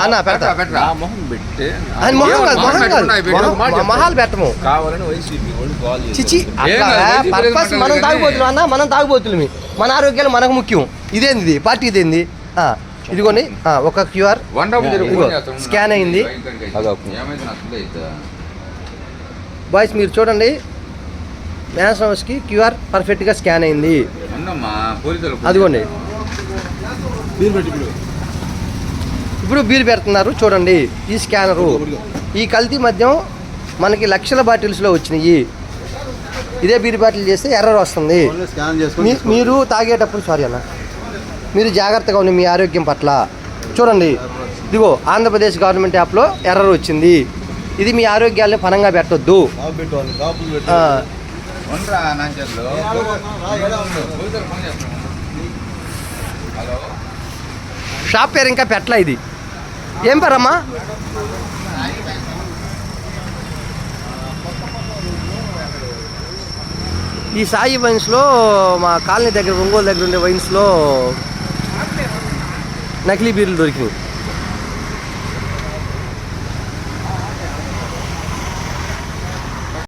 అన్న పెడతా మొహాలు పెట్టము చిచి పర్పస్ మనం తాగుబోతున్నాం అన్న, మనం తాగుబోతులు, మన ఆరోగ్యాలు మనకు ముఖ్యం. ఇదేంది పార్టీ, ఇదేంది ఇదిగోని ఒక క్యూఆర్ స్కాన్ అయింది బాయ్స్, మీరు చూడండి మ్యాన్స్ హౌస్కి క్యూఆర్ పర్ఫెక్ట్గా స్కాన్ అయింది. అదిగోండి ఇప్పుడు బీర్ పెడుతున్నారు చూడండి. ఈ స్కానరు ఈ కల్తీ మద్యం మనకి లక్షల బాటిల్స్లో వచ్చినాయి. ఇదే బీర్ బాటిల్ చేస్తే ఎర్రర్ వస్తుంది. మీరు తాగేటప్పుడు సారీ అన్న, మీరు జాగ్రత్తగా ఉండి మీ ఆరోగ్యం పట్ల చూడండి. ఇదిగో ఆంధ్రప్రదేశ్ గవర్నమెంట్ యాప్లో ఎర్రర్ వచ్చింది. ఇది మీ ఆరోగ్యాన్ని పనంగా పెట్టొద్దు. షాప్ పేరు ఇంకా పెట్టలే. ఇది ఏం పేరమ్మా? ఈ సాయి వైన్స్లో మా కాలనీ దగ్గర ఒంగోలు దగ్గర ఉండే వైన్స్లో నకిలీ బీర్లు దొరికినాయి.